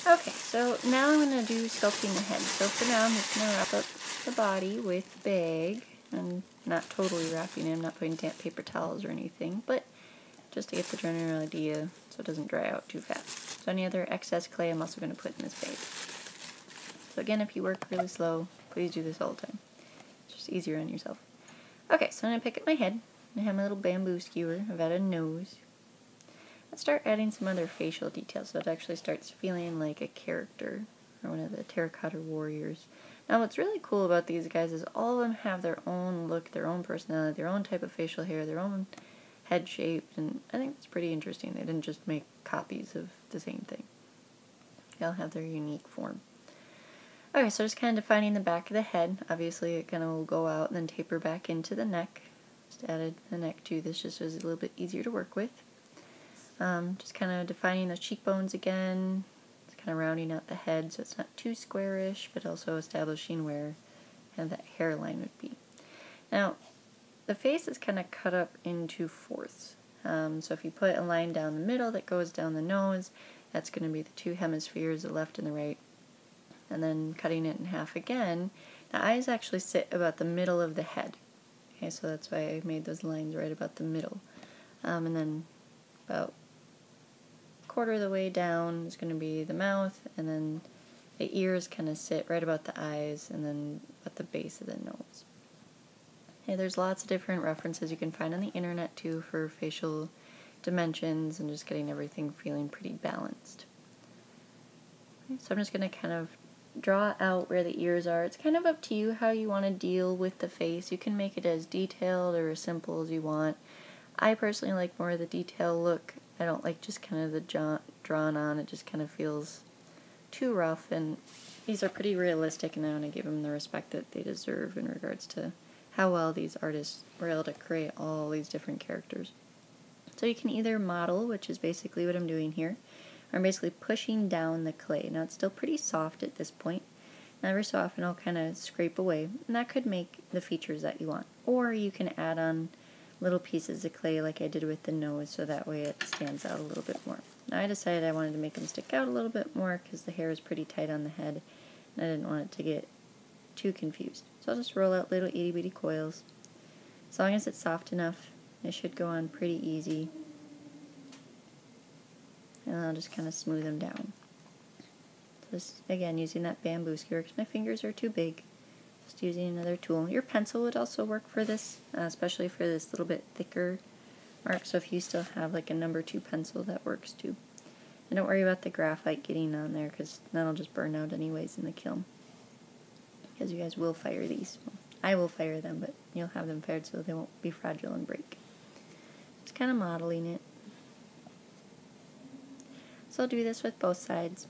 Okay, so now I'm going to do sculpting the head. So for now I'm just going to wrap up the body with the bag. I'm not totally wrapping it, I'm not putting damp paper towels or anything, but just to get the general idea so it doesn't dry out too fast. So any other excess clay I'm also going to put in this bag. So again, if you work really slow, please do this all the time. It's just easier on yourself. Okay, so I'm going to pick up my head. I have my little bamboo skewer. I've got a nose. Let's start adding some other facial details so it actually starts feeling like a character or one of the terracotta warriors. Now what's really cool about these guys is all of them have their own look, their own personality, their own type of facial hair, their own head shape, and I think that's pretty interesting. They didn't just make copies of the same thing. They all have their unique form. Okay, so just kind of defining the back of the head. Obviously it kind of will go out and then taper back into the neck. Just added the neck to this just so it's a little bit easier to work with. Just kind of defining the cheekbones again. Just kind of rounding out the head so it's not too squarish, but also establishing where kind of that hairline would be. Now, the face is kind of cut up into fourths. So if you put a line down the middle that goes down the nose, that's going to be the two hemispheres, the left and the right. And then cutting it in half again, the eyes actually sit about the middle of the head. Okay, so that's why I made those lines right about the middle. And then about a quarter of the way down is going to be the mouth, and then the ears kind of sit right about the eyes, and then at the base of the nose. Okay, there's lots of different references you can find on the internet too for facial dimensions and just getting everything feeling pretty balanced. Okay, so I'm just going to kind of draw out where the ears are. It's kind of up to you how you want to deal with the face. You can make it as detailed or as simple as you want. I personally like more of the detail look. I don't like just kind of the drawn on. It just kind of feels too rough, and these are pretty realistic, and I want to give them the respect that they deserve in regards to how well these artists were able to create all these different characters. So you can either model, which is basically what I'm doing here, or I'm basically pushing down the clay. Now it's still pretty soft at this point. And every so often I'll kind of scrape away, and that could make the features that you want. Or you can add on little pieces of clay like I did with the nose, so that way it stands out a little bit more. Now I decided I wanted to make them stick out a little bit more because the hair is pretty tight on the head, and I didn't want it to get too confused. So I'll just roll out little itty bitty coils. As long as it's soft enough, it should go on pretty easy. And I'll just kind of smooth them down. Just, again, using that bamboo skewer because my fingers are too big. Just using another tool. Your pencil would also work for this, especially for this little bit thicker mark. So if you still have like a number 2 pencil, that works too. And don't worry about the graphite getting on there because that'll just burn out anyways in the kiln. Because you guys will fire these. Well, I will fire them, but you'll have them fired so they won't be fragile and break. Just kind of modeling it. So I'll do this with both sides.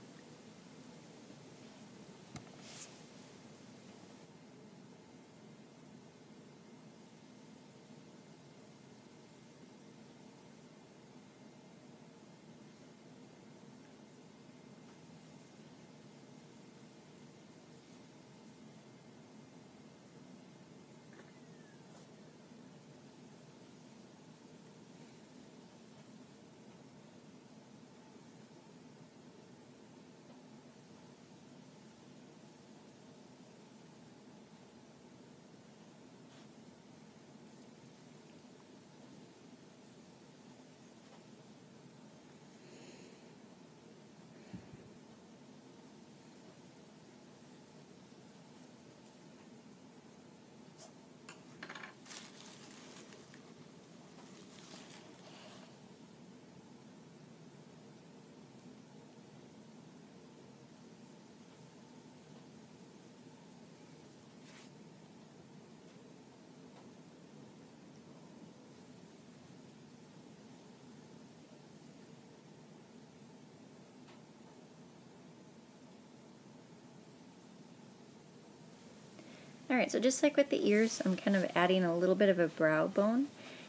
Alright, so just like with the ears, I'm kind of adding a little bit of a brow bone.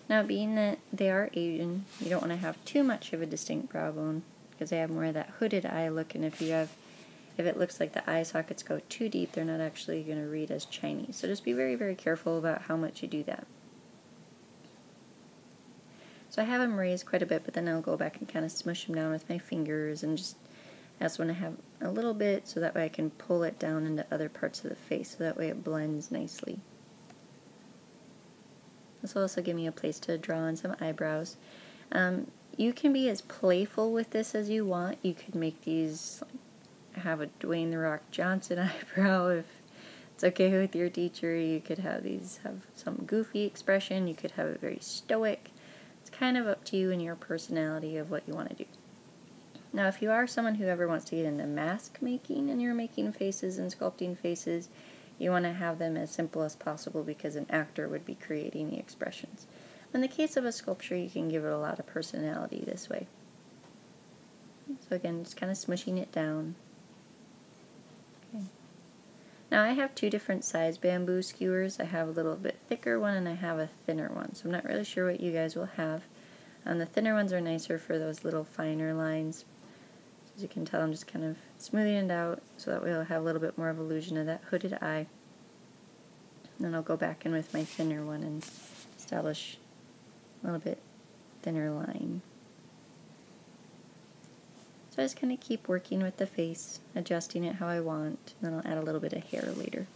Now, being that they are Asian, you don't want to have too much of a distinct brow bone because they have more of that hooded eye look, and if it looks like the eye sockets go too deep, they're not actually going to read as Chinese. So just be very, very careful about how much you do that. So I have them raised quite a bit, but then I'll go back and kind of smush them down with my fingers and just I also want to have a little bit so that way I can pull it down into other parts of the face, so that way it blends nicely. This will also give me a place to draw on some eyebrows. You can be as playful with this as you want. You could make these, have a Dwayne "The Rock" Johnson eyebrow if it's okay with your teacher. You could have these have some goofy expression. You could have it very stoic. It's kind of up to you and your personality of what you want to do. Now, if you are someone who ever wants to get into mask making and you're making faces and sculpting faces, you want to have them as simple as possible because an actor would be creating the expressions. In the case of a sculpture, you can give it a lot of personality this way. So again, just kind of smushing it down. Okay. Now I have two different size bamboo skewers. I have a little bit thicker one and I have a thinner one. So I'm not really sure what you guys will have. The thinner ones are nicer for those little finer lines. As you can tell, I'm just kind of smoothing it out so that we'll have a little bit more of illusion of that hooded eye. And then I'll go back in with my thinner one and establish a little bit thinner line. So I just kind of keep working with the face, adjusting it how I want, and then I'll add a little bit of hair later.